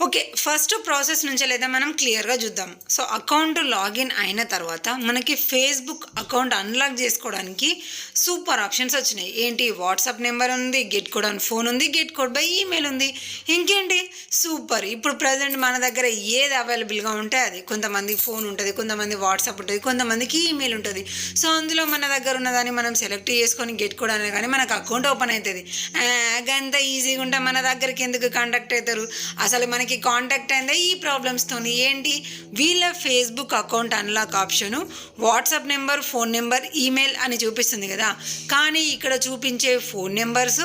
Okay. First process నుంచెలైతే మనం క్లియర్‌గా చూద్దాం. సో, అకౌంట్ లాగిన్ అయిన తర్వాత మనకి ఫేస్‌బుక్ అకౌంట్ అన్‌లాక్ జేసుకోవడానికి సూపర్ ఆప్షన్స్ వచ్చినాయి. ఏంటి వాట్సాప్ నంబర్ ఉంది, గెట్ కోడ్ ఆన్ ఫోన్ ఉంది, గెట్ కోడ్ బై ఈమెయిల్ ఉంది. ఇంకేంటి సూపర్. ఇప్పుడు ప్రెజెంట్ మన దగ్గర ఏది అవైలబుల్‌గా ఉంటే అది. కొంతమందికి ఫోన్ ఉంటది, కొంతమంది వాట్సాప్ ఉంటది, కొంతమందికి ఈమెయిల్ ఉంటది. సో, అందులో మన దగ్గర ఉన్నదాన్ని మనం సెలెక్ట్ చేసుకొని గెట్ కోడ్ అనగానే మనకు అకౌంట్ ఓపెన్ అయితది. గంత ఈజీగా ఉంటే మన దగ్గరికి ఎందుకు కాంటాక్ట్ అయితారు? అసలు మనకి కాంటాక్ట్ అయిందా ఈ ప్రాబ్లమ్స్తోని. ఏంటి వీళ్ళ Facebook account unlock option WhatsApp number, phone number, email అని చూపిస్తుంది కదా. కానీ ఇక్కడ చూపించే ఫోన్ నెంబర్స్,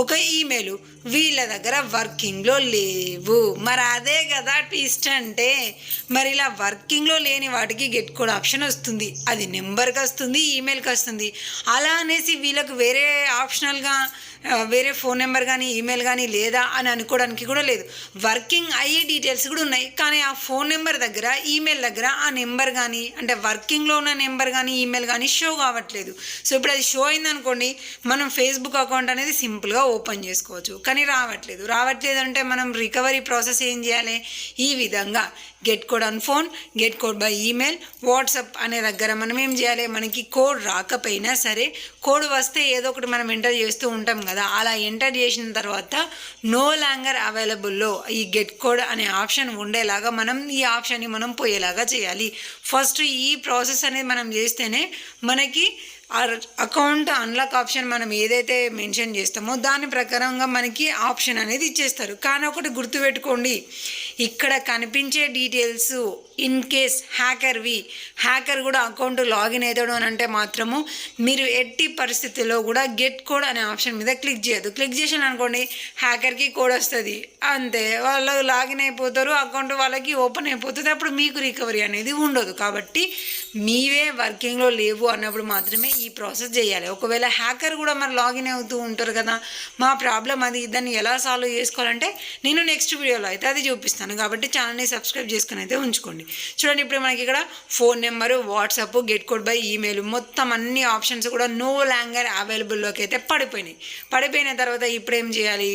ఒక ఈమెయిల్ వీళ్ళ దగ్గర వర్కింగ్లో లేవు. మరి అదే కదా ట్విస్ట్ అంటే. మరి ఇలా వర్కింగ్లో లేని వాటికి గెట్ కోడ్ ఆప్షన్ వస్తుంది, అది నెంబర్కి వస్తుంది, ఈమెయిల్కి వస్తుంది. అలా అనేసి వీళ్ళకు వేరే ఆప్షనల్గా వేరే ఫోన్ నెంబర్ కానీ ఈమెయిల్ కానీ లేదా అని అనుకోవడానికి కూడా లేదు. వర్కింగ్ అయ్యే డీటెయిల్స్ కూడా ఉన్నాయి, కానీ ఆ ఫోన్ నెంబర్ దగ్గర, ఈమెయిల్ దగ్గర ఆ నెంబర్ కానీ అంటే వర్కింగ్లో ఉన్న నెంబర్ కానీ ఈమెయిల్ కానీ షో కావట్లేదు. సో ఇప్పుడు అది షో అయిందనుకోండి, మనం ఫేస్బుక్ అకౌంట్ అనేది సింపుల్గా ఓపెన్ చేసుకోవచ్చు. కానీ రావట్లేదు అంటే మనం రికవరీ ప్రాసెస్ ఏం చేయాలి? ఈ విధంగా get code on phone, get code by email, WhatsApp అనే దగ్గర మనం ఏం చేయాలి? మనకి కోడ్ రాకపోయినా సరే, కోడ్ వస్తే ఏదో ఒకటి మనం ఎంటర్ చేస్తూ ఉంటాం కదా. అలా ఎంటర్ చేసిన తర్వాత నో లాంగర్ అవైలబుల్లో ఈ గెట్ కోడ్ అనే ఆప్షన్ ఉండేలాగా మనం ఈ ఆప్షన్ని మనం పోయేలాగా చేయాలి. ఫస్ట్ ఈ ప్రాసెస్ అనేది మనం చేస్తేనే మనకి అకౌంట్ అన్లాక్ ఆప్షన్ మనం ఏదైతే మెన్షన్ చేస్తామో దాని ప్రకారంగా మనకి ఆప్షన్ అనేది ఇచ్చేస్తారు. కానీ ఒకటి గుర్తుపెట్టుకోండి, ఇక్కడ కనిపించే డీటెయిల్స్ ఇన్ కేస్ హ్యాకర్ కూడా అకౌంట్ లాగిన్ అవుతాడు అని అంటే మాత్రము మీరు ఎట్టి పరిస్థితుల్లో కూడా గెట్ కోడ్ అనే ఆప్షన్ మీద క్లిక్ చేయొద్దు. క్లిక్ చేసాను అనుకోండి, హ్యాకర్కి కోడ్ వస్తుంది, అంతే, వాళ్ళు లాగిన్ అయిపోతారు, అకౌంట్ వాళ్ళకి ఓపెన్ అయిపోతుంది. అప్పుడు మీకు రికవరీ అనేది ఉండదు. కాబట్టి మీవే వర్కింగ్లో లేవు అన్నప్పుడు మాత్రమే ఈ ప్రాసెస్ చేయాలి. ఒకవేళ హ్యాకర్ కూడా మరి లాగిన్ అవుతూ ఉంటారు కదా, మా ప్రాబ్లం అది, దాన్ని ఎలా సాల్వ్ చేసుకోవాలంటే నేను నెక్స్ట్ వీడియోలో అయితే అది చూపిస్తాను. కాబట్టి ఛానల్ని సబ్స్క్రైబ్ చేసుకుని అయితే ఉంచుకోండి. చూడండి, ఇప్పుడు మనకి ఇక్కడ phone number, WhatsApp, get code by email మొత్తం అన్ని ఆప్షన్స్ కూడా నో లాంగర్ అవైలబుల్లోకి అయితే పడిపోయిన తర్వాత ఇప్పుడు ఏం చేయాలి?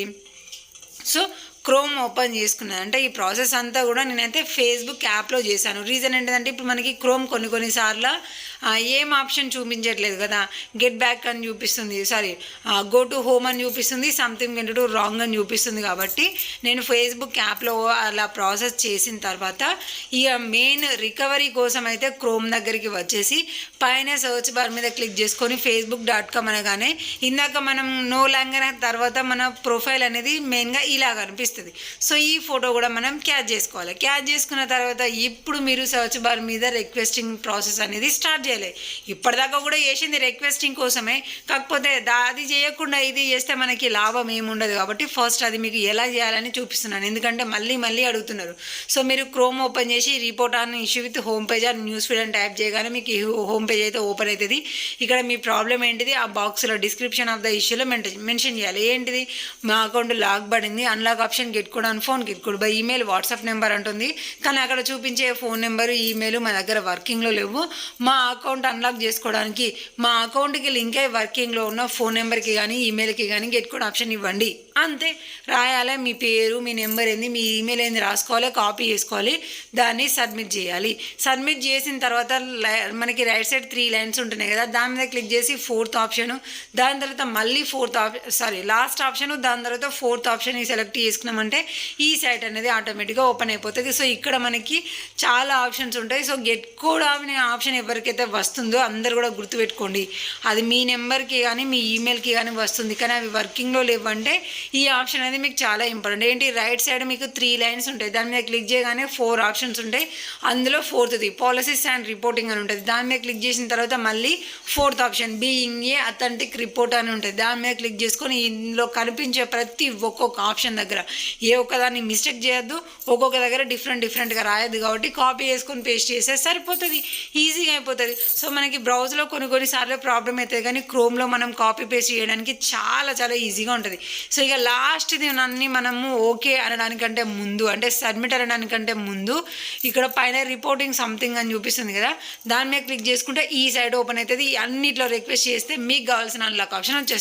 సో క్రోమ్ ఓపెన్ చేసుకున్నాను. అంటే ఈ ప్రాసెస్ అంతా కూడా నేనైతే ఫేస్బుక్ యాప్లో చేశాను. రీజన్ ఏంటంటే ఇప్పుడు మనకి క్రోమ్ కొన్నిసార్లు ఏం ఆప్షన్ చూపించట్లేదు కదా. గెట్ బ్యాక్ అని చూపిస్తుంది, సారీ గో టు హోమ్ అని చూపిస్తుంది, సంథింగ్ టు రాంగ్ అని చూపిస్తుంది. కాబట్టి నేను ఫేస్బుక్ యాప్లో అలా ప్రాసెస్ చేసిన తర్వాత ఇక మెయిన్ రికవరీ కోసం అయితే క్రోమ్ దగ్గరికి వచ్చేసి పైన సర్చ్ బార్ మీద క్లిక్ చేసుకొని facebook.com అనగానే ఇందాక మనం నో లాంగర్ తర్వాత మన ప్రొఫైల్ అనేది మెయిన్గా ఇలా కనిపిస్తుంది. సో ఈ ఫోటో కూడా మనం క్యాచ్ చేసుకోవాలి. క్యాచ్ చేసుకున్న తర్వాత ఇప్పుడు మీరు సర్చ్ బార్ మీద రిక్వెస్టింగ్ ప్రాసెస్ అనేది స్టార్ట్ చేయాలి. ఇప్పటిదాకా కూడా చేసింది రిక్వెస్టింగ్ కోసమే, కాకపోతే అది చేయకుండా ఇది చేస్తే మనకి లాభం ఏముండదు. కాబట్టి ఫస్ట్ అది మీకు ఎలా చేయాలని చూపిస్తున్నాను, ఎందుకంటే మళ్ళీ అడుగుతున్నారు. సో మీరు క్రోమ్ ఓపెన్ చేసి report on issue with home page or news feed అని టైప్ చేయగానే మీకు హోమ్ పేజ్ అయితే ఓపెన్ అవుతుంది. ఇక్కడ మీ ప్రాబ్లం ఏంటిది ఆ బాక్స్లో డిస్క్రిప్షన్ ఆఫ్ ద ఇష్యూలో మెన్షన్ చేయాలి. ఏంటిది? మా అకౌంట్ లాక్ పడింది, unlock option get code on phone, get code by email, WhatsApp number అంటుంది. కానీ అక్కడ చూపించే ఫోన్ నెంబరు, ఈమెయిల్ మా దగ్గర వర్కింగ్లో లేవు. మా అకౌంట్ అన్లాక్ చేసుకోవడానికి మా అకౌంట్కి లింక్ అయ్యి వర్కింగ్లో ఉన్న ఫోన్ నెంబర్కి కానీ ఈమెయిల్కి కానీ గెట్ కోడ్ ఆప్షన్ ఇవ్వండి. అంతే, రాయాలి. మీ పేరు, మీ నెంబర్ ఏంది, మీ ఈమెయిల్ ఏంది రాసుకోవాలి, కాపీ చేసుకోవాలి, దాన్ని సబ్మిట్ చేయాలి. సబ్మిట్ చేసిన తర్వాత మనకి రైట్ సైడ్ 3 లైన్స్ ఉంటున్నాయి కదా, దాని మీద క్లిక్ చేసి ఫోర్త్ ఆప్షను, దాని తర్వాత మళ్ళీ లాస్ట్ ఆప్షను, దాని తర్వాత ఫోర్త్ ఆప్షన్ సెలెక్ట్ చేసుకున్నామంటే ఈ సైట్ అనేది ఆటోమేటిక్గా ఓపెన్ అయిపోతుంది. సో ఇక్కడ మనకి చాలా ఆప్షన్స్ ఉంటాయి. సో గెట్ కోడ్ అనే ఆప్షన్ ఎవరికైతే వస్తుందో అందరు కూడా గుర్తుపెట్టుకోండి, అది మీ నెంబర్కి కానీ మీ ఈమెయిల్కి కానీ వస్తుంది. కానీ అవి వర్కింగ్లో లేవంటే ఈ ఆప్షన్ అనేది మీకు చాలా ఇంపార్టెంట్. ఏంటి? రైట్ సైడ్ మీకు 3 లైన్స్ ఉంటాయి, దాని మీద క్లిక్ చేయగానే 4 ఆప్షన్స్ ఉంటాయి. అందులో ఫోర్త్ది పాలసీస్ అండ్ రిపోర్టింగ్ అని ఉంటుంది. దాని మీద క్లిక్ చేసిన తర్వాత మళ్ళీ fourth option being a authentic report అని ఉంటుంది. దాని మీద క్లిక్ చేసుకొని ఇందులో కనిపించే ప్రతి ఒక్కొక్క ఆప్షన్ దగ్గర ఏ ఒక్కదాన్ని మిస్టేక్ చేయొద్దు, ఒక్కొక్క దగ్గర డిఫరెంట్గా రాయొద్దు. కాబట్టి కాపీ చేసుకొని పేస్ట్ చేస్తే సరిపోతుంది, ఈజీగా అయిపోతుంది. సో మనకి బ్రౌజ్లో కొన్నిసార్లు ప్రాబ్లం అవుతుంది, కానీ క్రోమ్లో మనం కాపీ పేస్ట్ చేయడానికి చాలా ఈజీగా ఉంటుంది. సో ఇక లాస్ట్ది అన్నీ మనము ఓకే అనడానికంటే ముందు, అంటే సబ్మిట్ అనడానికంటే ముందు ఇక్కడ పైన రిపోర్టింగ్ సంథింగ్ అని చూపిస్తుంది కదా, దాని మీద క్లిక్ చేసుకుంటే ఈ సైడ్ ఓపెన్ అవుతుంది. అన్నిట్లో రిక్వెస్ట్ చేస్తే మీకు కావాల్సిన అన్లాక్ ఆప్షన్ వచ్చేస్తుంది.